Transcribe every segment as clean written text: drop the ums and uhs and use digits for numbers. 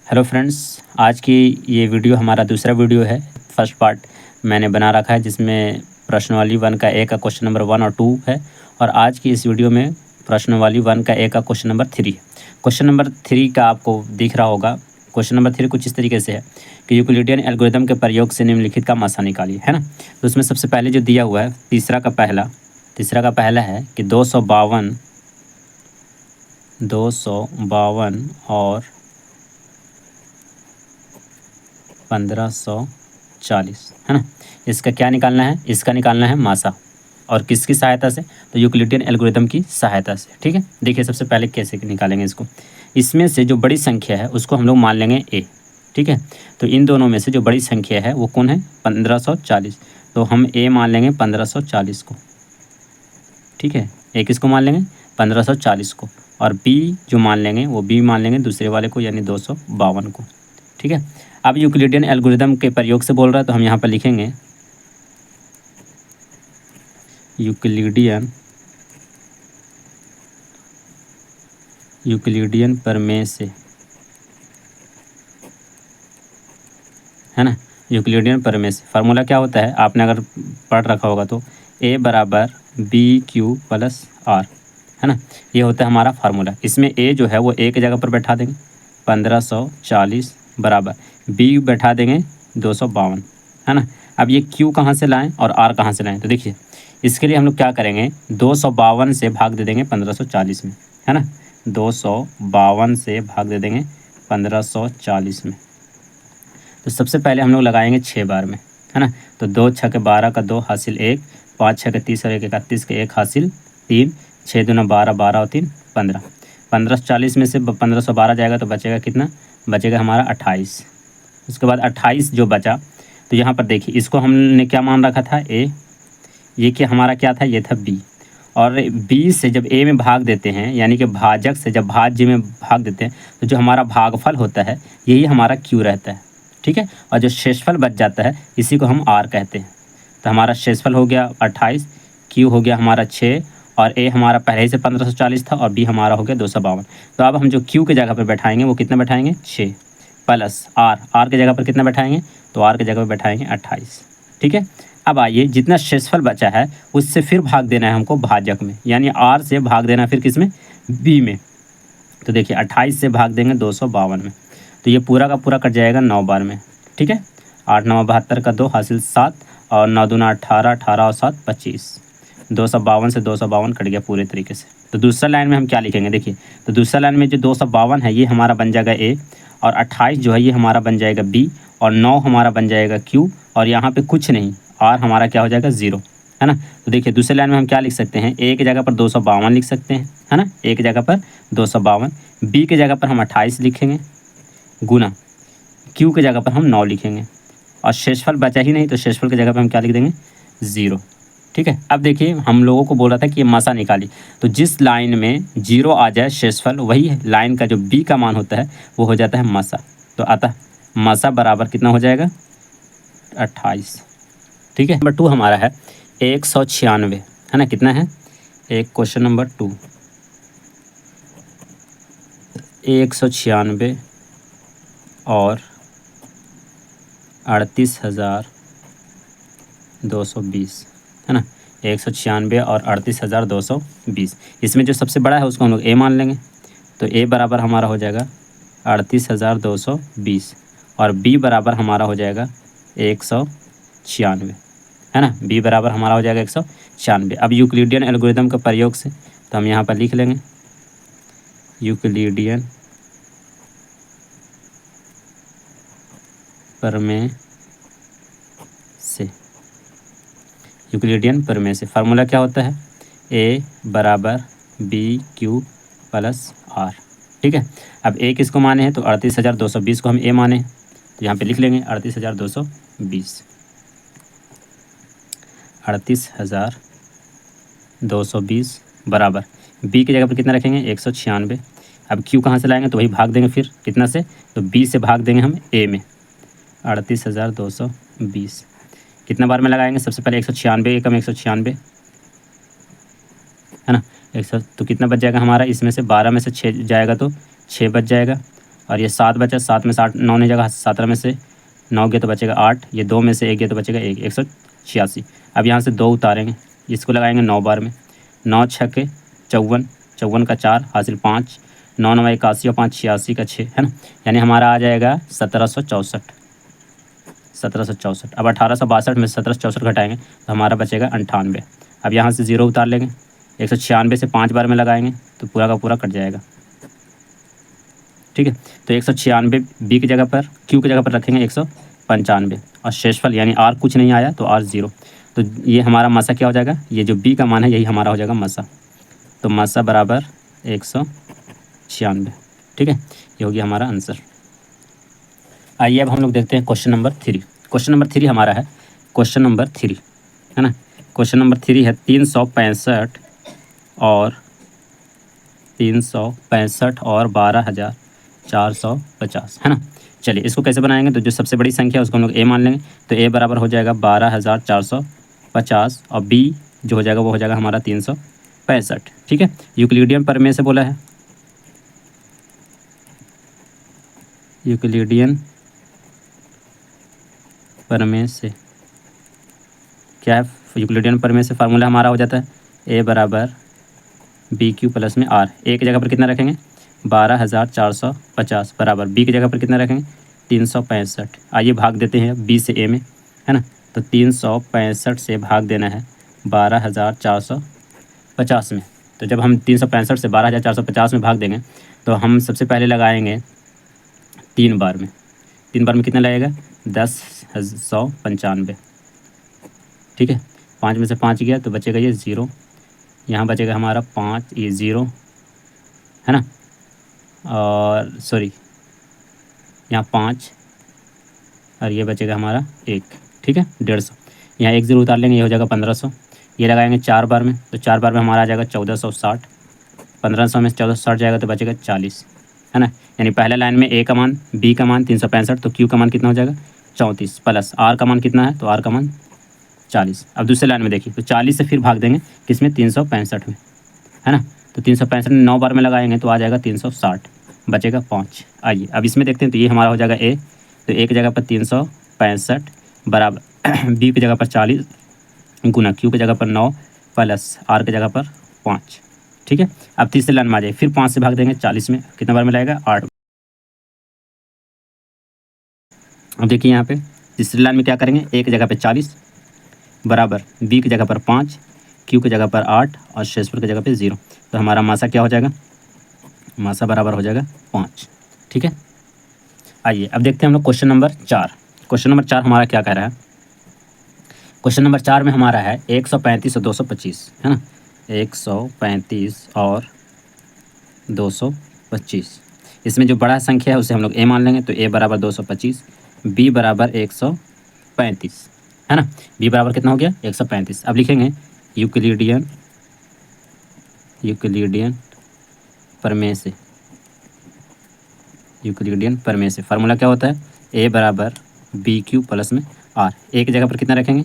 Hello friends, आज की ये वीडियो हमारा दूसरा वीडियो है। फर्स्ट पार्ट मैंने बना रखा है जिसमें प्रश्नावली 1 का ए का क्वेश्चन नंबर 1 और 2 है, और आज की इस वीडियो में प्रश्नावली 1 का ए का क्वेश्चन नंबर 3 है। क्वेश्चन नंबर 3 का आपको दिख रहा होगा। क्वेश्चन नंबर 3 कुछ इस तरीके से है कि यूक्लिडियन एल्गोरिथम के प्रयोग से निम्नलिखित का मासा निकालिए, है ना। तो उसमें सबसे पहले जो दिया हुआ है तीसरा का पहला है कि 252 और 1540, है ना। इसका क्या निकालना है? इसका निकालना है मासा, और किसकी सहायता से? तो यूक्लिडियन एल्गोरिथम की सहायता से। ठीक है, देखिए सबसे पहले कैसे निकालेंगे इसको। इसमें से जो बड़ी संख्या है उसको हम लोग मान लेंगे ए। ठीक है, तो इन दोनों में से जो बड़ी संख्या है वो कौन है? 1540। तो हम ए मान लेंगे 1540 को। ठीक है, ए किसको मान लेंगे? 1540 को। और बी जो मान लेंगे वो बी मान लेंगे दूसरे वाले को, यानी 252 को। ठीक है, अब यूक्लिडियन एल्गोरिथम के प्रयोग से बोल रहा है, तो हम यहाँ पर लिखेंगे यूक्लिडियन प्रमेय से, है ना। यूक्लिडियन प्रमेय से फार्मूला क्या होता है आपने अगर पढ़ रखा होगा तो a बराबर बी क्यू प्लस आर, है ना। ये होता है हमारा फार्मूला। इसमें a जो है वो a की जगह पर बैठा देंगे 1540 बराबर b बैठा देंगे 252, है ना। अब ये q कहाँ से लाएं और r कहाँ से लाएं? तो देखिए इसके लिए हम लोग क्या करेंगे, 252 से भाग दे देंगे 1540 में, है ना। 252 से भाग दे देंगे 1540 में। तो सबसे पहले हम लोग लगाएंगे 6 बार में, है ना। तो 2 छः के 12 का 2 हासिल 1, 5 छः के 30 और 1 31 के 1 हासिल 3, 6 दूना 12, 12 और 3 15। 1540 में से 1512 जाएगा तो बचेगा कितना? बचेगा हमारा 28। उसके बाद 28 जो बचा, तो यहाँ पर देखिए इसको हमने क्या मान रखा था? ए। ये क्या हमारा क्या था? ये था बी। और बी से जब ए में भाग देते हैं, यानी कि भाजक से जब भाज्य में भाग देते हैं, तो जो हमारा भागफल होता है यही हमारा क्यू रहता है। ठीक है, और जो शेषफल बच जाता है इसी को हम आर कहते हैं। तो हमारा शेषफल हो गया 28, क्यू हो गया हमारा 6, और ए हमारा पहले ही से 1540 था, और बी हमारा हो गया 252। तो अब हम जो क्यू के जगह पर बैठाएंगे वो कितना बैठाएंगे? 6 प्लस आर के जगह पर कितना बैठाएंगे? तो आर के जगह पर बैठाएंगे 28। ठीक है, अब आइए जितना शेषफल बचा है उससे फिर भाग देना है हमको भाजक में, यानी आर से भाग देना है फिर किस में? बी में। तो देखिए 28 से भाग देंगे 252 में, तो ये पूरा का पूरा कट जाएगा 9 बार में। ठीक है, 8 9 72 का 2 हासिल 7, और 9 दूना 18, 18 और 7 25। 252 से 252 कट गया पूरे तरीके से। तो दूसरा लाइन में हम क्या लिखेंगे? देखिए, तो दूसरा लाइन में जो 252 है ये हमारा बन जाएगा ए, और 28 जो है ये हमारा बन जाएगा बी, और 9 हमारा बन जाएगा क्यू, और यहाँ पे कुछ नहीं, आर हमारा क्या हो जाएगा? 0, है ना। तो देखिए दूसरे लाइन में हम क्या लिख सकते हैं? ए की जगह पर 252 लिख सकते हैं, है ना। ए की जगह पर 252, बी की जगह पर हम 28 लिखेंगे गुना क्यू की जगह पर हम 9 लिखेंगे, और शेषफल बचा ही नहीं तो शेषफल की जगह पर हम क्या लिख देंगे? 0। ठीक है, अब देखिए हम लोगों को बोला था कि ये मासा निकाली, तो जिस लाइन में 0 आ जाए शेषफल, वही लाइन का जो बी का मान होता है वो हो जाता है मासा। तो अतः मासा बराबर कितना हो जाएगा? 28। ठीक है, नंबर 2 हमारा है 196, है ना। कितना है? एक क्वेश्चन नंबर 2 196 और 38,220, है ना। 196 और 38,220। इसमें जो सबसे बड़ा है उसको हम लोग ए मान लेंगे, तो ए बराबर हमारा हो जाएगा 38,220, और बी बराबर हमारा हो जाएगा 196, है ना। बी बराबर हमारा हो जाएगा 196। अब यूक्लिडियन एल्गोरिथम के प्रयोग से तो हम यहाँ पर लिख लेंगे यूक्लिडियन प्रमेय से। यूक्लिडियन प्रमेय से फार्मूला क्या होता है? ए बराबर बी क्यू प्लस आर। ठीक है, अब ए किसको माने हैं? तो 38,220 को हम ए माने, तो यहाँ पे लिख लेंगे 38,220। 38,220 बराबर बी की जगह पर कितना रखेंगे? 196। अब क्यू कहाँ से लाएंगे? तो वही भाग देंगे फिर कितना से? तो बी से भाग देंगे हम ए में। 38,220 कितना बार में लगाएंगे? सबसे पहले 196 एकम 196, है ना। 100 तो कितना बच जाएगा हमारा? इसमें से 12 में से 6 जाएगा तो 6 बच जाएगा, और ये 7 बचा, 7 में से 8 9 नहीं जाएगा, 17 में से 9 गया तो बचेगा 8, ये 2 में से 1 गया तो बचेगा 1, 186। अब यहाँ से 2 उतारेंगे, इसको लगाएंगे 9 बार में, 9 छक्के 54, 54 का 4 हासिल 5, 9 9 81 और 5 86 का 6, है ना। यानी हमारा आ जाएगा 1764, 1764। अब 1862 में 1764 घटाएंगे तो हमारा बचेगा 98। अब यहाँ से 0 उतार लेंगे, 196 से 5 बार में लगाएंगे तो पूरा का पूरा कट जाएगा, ठीक है। तो 196 बी की जगह पर, क्यू की जगह पर रखेंगे 195 और शेषफल यानी आर कुछ नहीं आया तो आर 0। तो ये हमारा मसा क्या हो जाएगा, ये जो बी का मान है यही हमारा हो जाएगा मसा। तो मसा बराबर 196, ठीक है। ये हो गया हमारा आंसर। आइए अब हम लोग देखते हैं क्वेश्चन नंबर 3। क्वेश्चन नंबर 3 हमारा है, क्वेश्चन नंबर 3 है ना। क्वेश्चन नंबर 3 है 365 और 12,450, है ना। चलिए इसको कैसे बनाएंगे, तो जो सबसे बड़ी संख्या है उसको हम लोग ए मान लेंगे। तो ए बराबर हो जाएगा 12,450 और बी जो हो जाएगा वो हो जाएगा हमारा 365, ठीक है। यूक्लिडियन प्रमेय से बोला है, यूक्लिडियन प्रमेय से क्या है, यूक्लिडियन प्रमेय से फार्मूला हमारा हो जाता है ए बराबर बी क्यू प्लस में आर। ए की जगह पर कितना रखेंगे 12,450 बराबर बी की जगह पर कितना रखेंगे 365। आइए भाग देते हैं बी से ए में, है ना। तो 365 से भाग देना है 12,450 में। तो जब हम 365 से 12,450 में भाग देंगे तो हम सबसे पहले लगाएंगे 3 बार में, 3 बार में कितना लगेगा 10,195, ठीक है। 5 में से 5 गया तो बचेगा ये 0, यहाँ बचेगा हमारा 5, ये 0 है ना, और सॉरी यहाँ 5 और ये बचेगा हमारा 1, ठीक है 150। यहाँ 1 0 उतार लेंगे, ये हो जाएगा 1500। ये लगाएंगे 4 बार में, तो 4 बार में हमारा आ जाएगा 1460, 1500 में 1460 जाएगा तो बचेगा 40, है ना। यानी पहला लाइन में ए का मान, बी का मान 365, तो क्यू का मान कितना हो जाएगा 34 प्लस आर का मान कितना है, तो आर का मान 40। अब दूसरे लाइन में देखिए, तो 40 से फिर भाग देंगे किसमें 365 में, है ना। तो 365 में 9 बार में लगाएंगे तो आ जाएगा 360, बचेगा 5। आइए अब इसमें देखते हैं, तो ये हमारा हो जाएगा ए, तो ए की जगह पर 365 बराबर बी की जगह पर 40 गुना क्यू की जगह पर 9 प्लस आर की जगह पर 5, ठीक है। अब तीसरे लाइन में आ जाए, फिर 5 से भाग देंगे 40 में, कितना बार में लगेगा 8। अब देखिए यहाँ पे तीसरी लाइन में क्या करेंगे, ए की जगह पे 40 बराबर बी की जगह पर 5, क्यू की जगह पर 8 और शेषफल की जगह पे 0। तो हमारा मासा क्या हो जाएगा, मासा बराबर हो जाएगा 5, ठीक है। आइए अब देखते हैं हम लोग क्वेश्चन नंबर 4। क्वेश्चन नंबर 4 हमारा क्या कह रहा है, क्वेश्चन नंबर 4 में हमारा है 135 और 225, है ना। 135 और 225, इसमें जो बड़ा संख्या है उसे हम लोग ए मान लेंगे। तो ए बराबर 225, बी बराबर 135, है ना। बी बराबर कितना हो गया 135। अब लिखेंगे यूक्लिडियन प्रमेय से, यूक्लिडियन प्रमेय से फार्मूला क्या होता है, ए बराबर बी क्यू प्लस में आर। ए की जगह पर कितना रखेंगे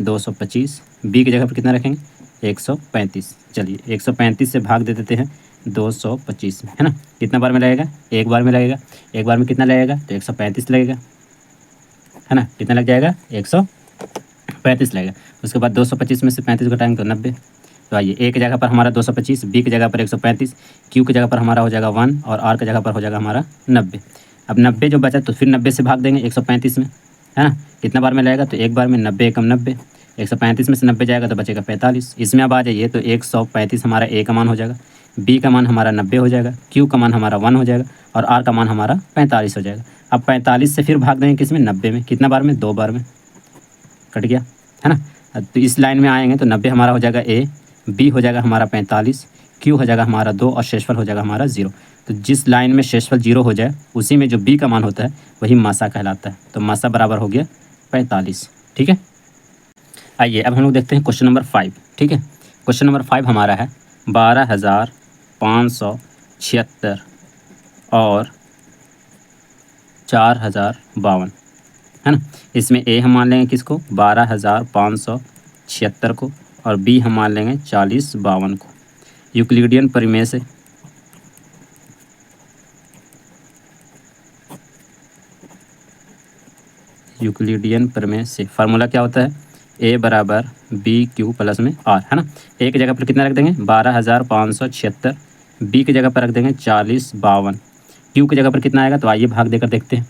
225, बी की जगह पर कितना रखेंगे 135। चलिए 135 से भाग दे देते हैं 225 में, है ना। कितना बार में लगेगा, एक बार में लगेगा। एक बार में कितना लगेगा, तो 135 लगेगा, है ना। कितना लग जाएगा 135 लगेगा। उसके बाद 225 में से 35 घटाएंगे तो 90। तो आइए ए की जगह पर हमारा 225, बी की जगह पर 135, क्यू की जगह पर हमारा हो जाएगा 1 और आर की जगह पर हो जाएगा हमारा 90। अब 90 जो बचा तो फिर 90 से भाग देंगे 135 में, है ना। कितना बार में लगेगा, तो एक बार में 90 एकम 90, 135 में से 90 जाएगा तो बचेगा 45। इसमें अब आ जाइए, तो 135 हमारा ए का मान हो जाएगा, बी का मान हमारा 90 हो जाएगा, क्यू का मान हमारा 1 हो जाएगा और आर का मान हमारा 45 हो जाएगा। अब 45 से फिर भाग देंगे किस में 90 में, कितना बार में 2 बार में, कट गया, है ना। तो इस लाइन में आएंगे तो 90 हमारा हो जाएगा ए, बी हो जाएगा हमारा 45, क्यू हो जाएगा हमारा 2 और शेषफल हो जाएगा हमारा 0। तो जिस लाइन में शेषफल 0 हो जाए उसी में जो बी का मान होता है वही मासा कहलाता है। तो मासा बराबर हो गया 45, ठीक है। आइए अब हम लोग देखते हैं क्वेश्चन नंबर 5, ठीक है। क्वेश्चन नंबर 5 हमारा है 12,576 और 4,052, है ना। इसमें ए हम मान लेंगे किसको 12,576 को और बी हम मान लेंगे 4052 को। यूक्लिडियन प्रमेय से, यूक्लिडियन प्रमेय से फार्मूला क्या होता है, ए बराबर बी क्यू प्लस में आर, है ना। ए की जगह पर कितना रख देंगे 12,576, बी की जगह पर रख देंगे 4052, क्यू की जगह पर कितना आएगा, तो आइए भाग देकर देखते हैं।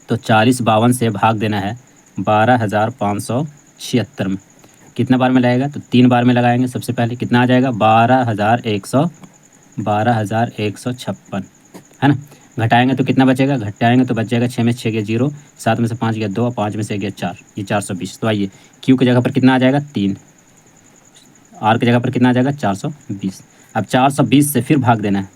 तो 4052 से भाग देना है 12,576 में, कितना बार में लगाएगा, तो 3 बार में लगाएंगे। सबसे पहले कितना आ जाएगा 12,156, है ना। घटाएंगे तो कितना बचेगा, घटाएंगे तो बच जाएगा 6 में 6 गया 0, 7 में से 5 गया 2, 5 में से गया 4, ये 420। तो आइए क्यू की जगह पर कितना आ जाएगा 3, आर की जगह पर कितना आ जाएगा 420। अब 420 से फिर भाग देना है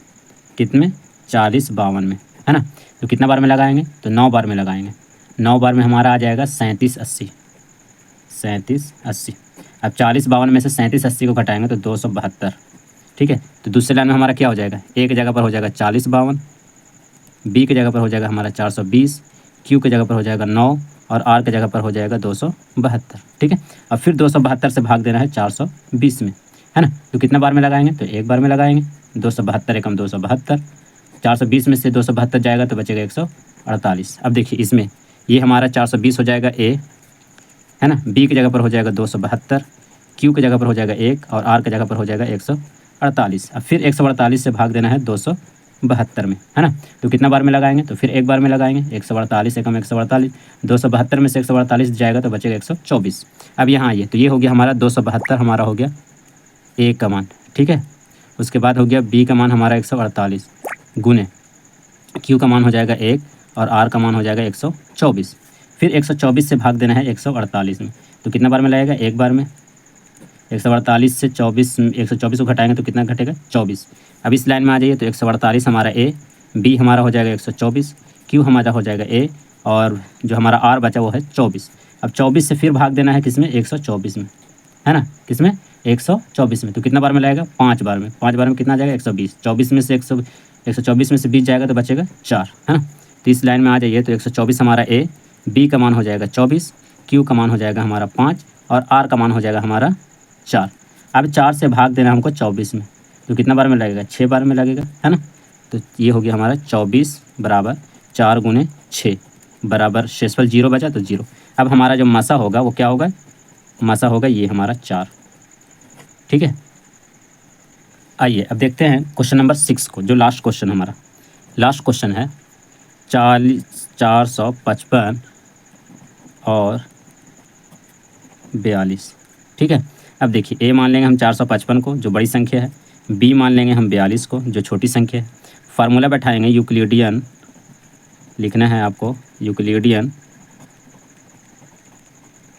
कितने, 4052 में, है ना। तो कितना बार में लगाएंगे, तो 9 बार में लगाएंगे। 9 बार में हमारा आ जाएगा 3780, 3780। अब 4052 में से 3780 को घटाएंगे तो 272, ठीक है। तो दूसरे लाइन में हमारा क्या हो जाएगा, ए की जगह पर हो जाएगा 4052, बी की जगह पर हो जाएगा हमारा 420, क्यू की जगह पर हो जाएगा 9 और आर की जगह पर हो जाएगा 272, ठीक है। अब फिर 272 से भाग देना है 420 में, है ना। तो कितना बार में लगाएंगे, तो 1 बार में लगाएंगे। 272 एकम 272, 420 में से 272 जाएगा तो बचेगा 148। अब देखिए इसमें ये हमारा 420 हो जाएगा ए, है ना, बी की जगह पर हो जाएगा 272, क्यू की जगह पर हो जाएगा 1 और आर की जगह पर हो जाएगा 148। अब फिर 148 से भाग देना है 272 में, है ना। तो कितना बार में लगाएंगे, तो फिर 1 बार में लगाएंगे। 148 एकम 148, 272 में से 148 जाएगा तो बचेगा 124। अब यहाँ आइए, तो ये हो गया हमारा 272 हमारा हो गया ए का मान, ठीक है। उसके बाद हो गया बी का मान हमारा 148 गुने क्यू का मान हो जाएगा 1 और आर का मान हो जाएगा 124। फिर 124 से भाग देना है 148 में, तो कितना बार में लगेगा, 1 बार में। 148 से 124 को घटाएंगे तो कितना घटेगा 24। अब इस लाइन में आ जाइए, तो 148 हमारा ए, बी हमारा हो जाएगा 124, क्यू हमारा हो जाएगा ए और जो हमारा आर बचा वो है 24। अब 24 से फिर भाग देना है किसमें, 124 में, है ना, किसमें 124 में। तो कितना बार में लगेगा, 5 बार में। 5 बार में कितना आ जाएगा 120, 24 में से 124 में से 20 जाएगा तो बचेगा 4, है ना। तो इस लाइन में आ जाइए, तो 124 हमारा ए, बी का मान हो जाएगा 24, क्यू का मान हो जाएगा हमारा 5 और आर का मान हो जाएगा हमारा 4। अब 4 से भाग देना हमको 24 में, तो कितना बार में लगेगा, 6 बार में लगेगा, है ना। तो ये हो गया हमारा 24 बराबर 4 गुने 6 बराबर शेषफल 0 बचा तो 0। अब हमारा जो मसा होगा वो क्या होगा, मसा होगा ये हमारा 4, ठीक है। आइए अब देखते हैं क्वेश्चन नंबर 6 को, जो लास्ट क्वेश्चन हमारा लास्ट क्वेश्चन है 455 और 42, ठीक है। अब देखिए ए मान लेंगे हम 455 को जो बड़ी संख्या है, बी मान लेंगे हम 42 को जो छोटी संख्या है। फार्मूला बैठाएंगे यूक्लिडियन, लिखना है आपको यूक्लिडियन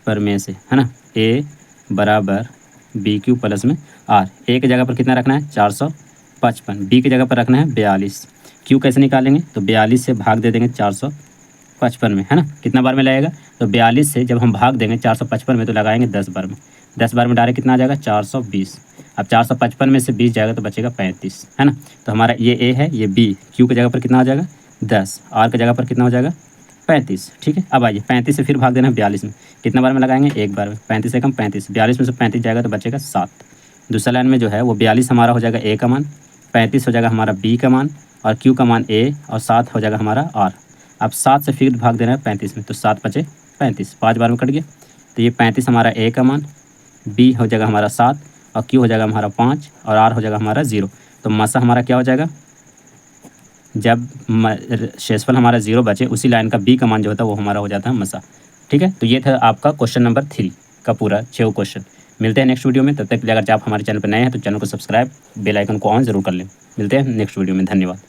प्रमेय से, है ना। ए बराबर बी क्यू प्लस में आर, ए की जगह पर कितना रखना है 455, बी की जगह पर रखना है 42, क्यू कैसे निकालेंगे, तो 42 से भाग दे देंगे 455 में, है ना। कितना बार में लगेगा, तो 42 से जब हम भाग देंगे 455 में तो लगाएंगे 10 बार में। 10 बार में डायरेक्ट कितना आ जाएगा 420। अब 455 में से 20 जाएगा तो बचेगा 35, है ना। तो हमारा ये ए है, ये बी, क्यू की जगह पर कितना हो जाएगा 10, आर की जगह पर कितना हो जाएगा 35, ठीक है। अब आइए 35 से फिर भाग देना है 42 में, कितना बार में लगाएंगे 1 बार में। 35 से कम 35, 42 में से 35 जाएगा तो बचेगा 7। दूसरा लाइन में जो है वो 42 हमारा हो जाएगा ए का मान, 35 हो जाएगा हमारा बी का मान और क्यू का मान ए और 7 हो जाएगा हमारा आर। अब 7 से फिर भाग देना है 35 में, तो 7 बचे 35, 5 बार में कट गया। तो ये 35 हमारा ए का मान, बी हो जाएगा हमारा 7 और क्यू हो जाएगा हमारा 5 और आर हो जाएगा हमारा 0। तो मसा हमारा क्या हो जाएगा, जब शेषफल हमारा 0 बचे उसी लाइन का बी का मान जो होता है वो हमारा हो जाता है मसा, ठीक है। तो ये था आपका क्वेश्चन नंबर 3 का पूरा 6 क्वेश्चन। मिलते हैं नेक्स्ट वीडियो में, तब तक के लिए अगर आप हमारे चैनल पर नए हैं तो चैनल को सब्सक्राइब, बेल आइकन को ऑन जरूर कर लें। मिलते हैं नेक्स्ट वीडियो में, धन्यवाद।